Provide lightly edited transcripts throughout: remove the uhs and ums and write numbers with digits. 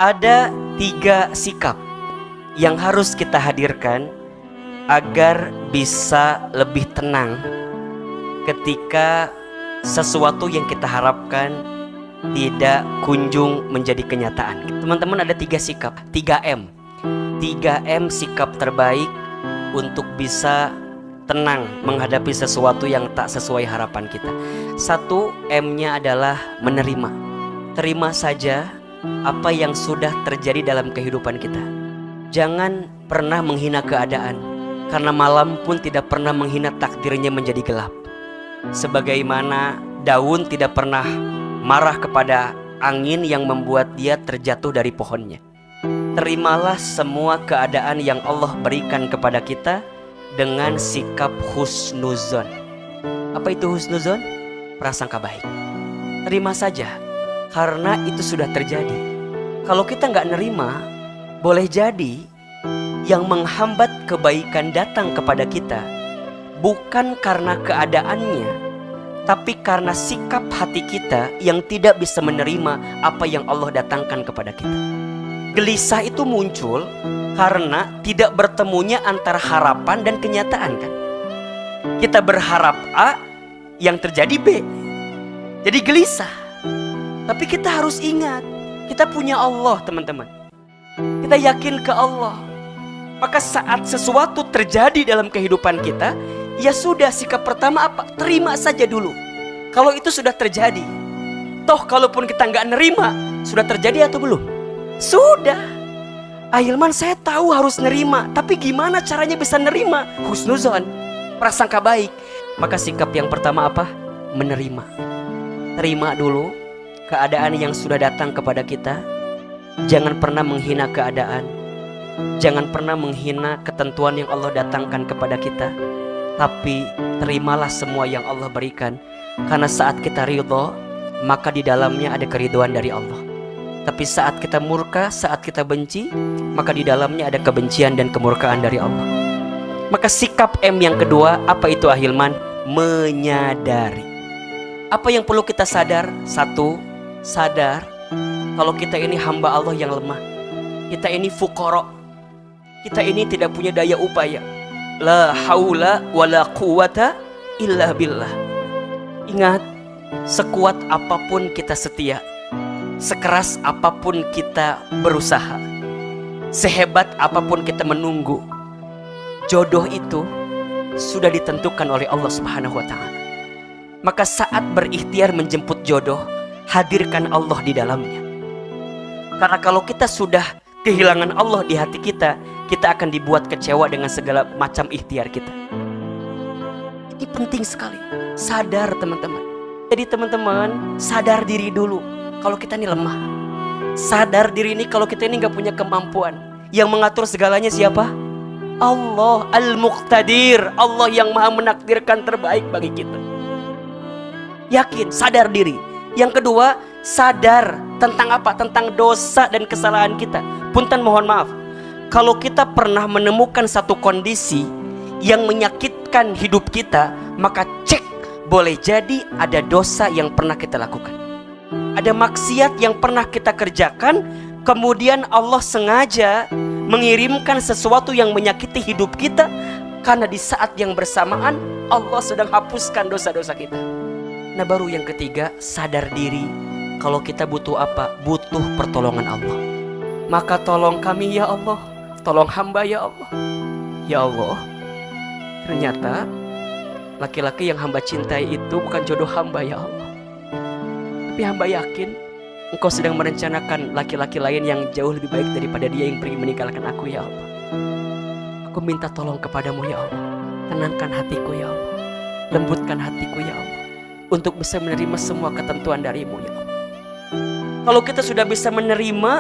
Ada 3 sikap yang harus kita hadirkan agar bisa lebih tenang ketika sesuatu yang kita harapkan tidak kunjung menjadi kenyataan. Teman-teman, ada 3 sikap, 3M. 3M sikap terbaik untuk bisa tenang menghadapi sesuatu yang tak sesuai harapan kita. 1M-nya adalah menerima. Terima saja apa yang sudah terjadi dalam kehidupan kita. Jangan pernah menghina keadaan, karena malam pun tidak pernah menghina takdirnya menjadi gelap. Sebagaimana daun tidak pernah marah kepada angin yang membuat dia terjatuh dari pohonnya. Terimalah semua keadaan yang Allah berikan kepada kita dengan sikap husnuzon. Apa itu husnuzon? Prasangka baik. Terima saja, karena itu sudah terjadi. Kalau kita nggak nerima, boleh jadi yang menghambat kebaikan datang kepada kita bukan karena keadaannya, tapi karena sikap hati kita yang tidak bisa menerima apa yang Allah datangkan kepada kita. Gelisah itu muncul karena tidak bertemunya antara harapan dan kenyataan, kan? Kita berharap A, yang terjadi B. Jadi gelisah. Tapi kita harus ingat, kita punya Allah, teman-teman. Kita yakin ke Allah. Maka saat sesuatu terjadi dalam kehidupan kita, ya sudah, sikap pertama apa? Terima saja dulu. Kalau itu sudah terjadi, toh kalaupun kita nggak nerima, sudah terjadi atau belum? Sudah. Ahilman, saya tahu harus nerima, tapi gimana caranya bisa nerima? Husnuzon, prasangka baik. Maka sikap yang pertama apa? Menerima. Terima dulu keadaan yang sudah datang kepada kita. Jangan pernah menghina keadaan. Jangan pernah menghina ketentuan yang Allah datangkan kepada kita. Tapi terimalah semua yang Allah berikan. Karena saat kita ridho, maka di dalamnya ada keriduan dari Allah. Tapi saat kita murka, saat kita benci, maka di dalamnya ada kebencian dan kemurkaan dari Allah. Maka sikap M yang kedua, apa itu ahilman? Menyadari. Apa yang perlu kita sadar? 1, sadar kalau kita ini hamba Allah yang lemah. Kita ini fuqara. Kita ini tidak punya daya upaya. La haula wala quwata illa billah. Ingat, sekuat apapun kita setia, sekeras apapun kita berusaha, sehebat apapun kita menunggu, jodoh itu sudah ditentukan oleh Allah Subhanahu wa ta'ala. Maka saat berikhtiar menjemput jodoh, hadirkan Allah di dalamnya. Karena kalau kita sudah kehilangan Allah di hati kita, kita akan dibuat kecewa dengan segala macam ikhtiar kita. Ini penting sekali. Sadar, teman-teman. Jadi teman-teman, sadar diri dulu kalau kita ini lemah. Sadar diri ini kalau kita ini gak punya kemampuan. Yang mengatur segalanya siapa? Allah Al-Muqtadir. Allah yang maha menakdirkan terbaik bagi kita. Yakin, sadar diri. Yang kedua, sadar tentang apa? Tentang dosa dan kesalahan kita. Punten, mohon maaf, kalau kita pernah menemukan satu kondisi yang menyakitkan hidup kita, maka cek, boleh jadi ada dosa yang pernah kita lakukan, ada maksiat yang pernah kita kerjakan, kemudian Allah sengaja mengirimkan sesuatu yang menyakiti hidup kita, karena di saat yang bersamaan Allah sedang hapuskan dosa-dosa kita. Nah, baru yang ketiga, sadar diri kalau kita butuh apa? Butuh pertolongan Allah. Maka tolong kami ya Allah, tolong hamba ya Allah. Ya Allah, ternyata laki-laki yang hamba cintai itu bukan jodoh hamba ya Allah. Tapi hamba yakin Engkau sedang merencanakan laki-laki lain yang jauh lebih baik daripada dia yang pergi meninggalkan aku ya Allah. Aku minta tolong kepadamu ya Allah. Tenangkan hatiku ya Allah. Lembutkan hatiku ya Allah, untuk bisa menerima semua ketentuan darimu ya Allah. Kalau kita sudah bisa menerima,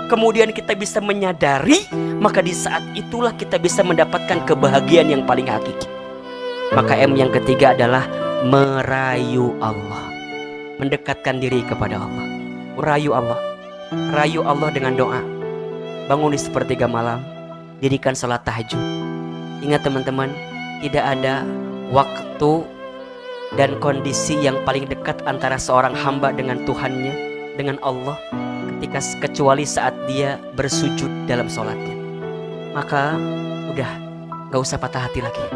kemudian kita bisa menyadari, maka di saat itulah kita bisa mendapatkan kebahagiaan yang paling hakiki. Maka M yang ketiga adalah merayu Allah. Mendekatkan diri kepada Allah. Merayu Allah. Rayu Allah dengan doa. Bangun di sepertiga malam, dirikan salat tahajud. Ingat teman-teman, tidak ada waktu dan kondisi yang paling dekat antara seorang hamba dengan Tuhannya, dengan Allah, kecuali saat dia bersujud dalam sholatnya. Maka udah gak usah patah hati lagi,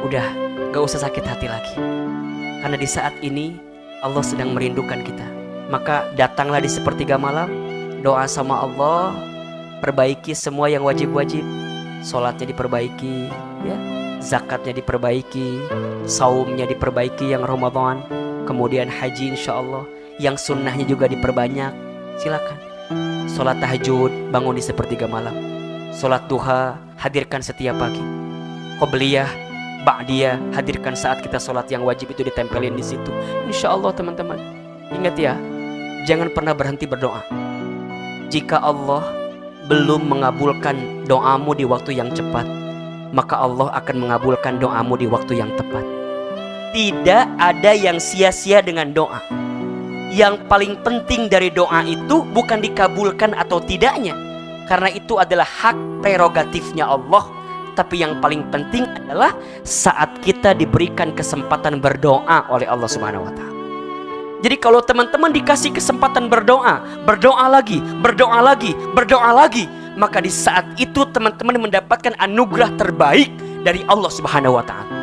udah gak usah sakit hati lagi, karena di saat ini Allah sedang merindukan kita. Maka datanglah di sepertiga malam, doa sama Allah, perbaiki semua yang wajib-wajib, sholatnya diperbaiki, ya, zakatnya diperbaiki, saumnya diperbaiki yang Ramadan, kemudian haji insya Allah, yang sunnahnya juga diperbanyak. Silakan sholat tahajud, bangun di sepertiga malam, sholat duha, hadirkan setiap pagi, qobliyah, ba'diyah, hadirkan saat kita sholat yang wajib itu ditempelin di situ. Insya Allah teman-teman, ingat ya, jangan pernah berhenti berdoa. Jika Allah belum mengabulkan doamu di waktu yang cepat, maka Allah akan mengabulkan doamu di waktu yang tepat. Tidak ada yang sia-sia dengan doa. Yang paling penting dari doa itu bukan dikabulkan atau tidaknya, karena itu adalah hak prerogatifnya Allah. Tapi yang paling penting adalah saat kita diberikan kesempatan berdoa oleh Allah Subhanahu wa Ta'ala. Jadi kalau teman-teman dikasih kesempatan berdoa, berdoa lagi, berdoa lagi, berdoa lagi, maka di saat itu teman-teman mendapatkan anugerah terbaik dari Allah Subhanahu wa Ta'ala.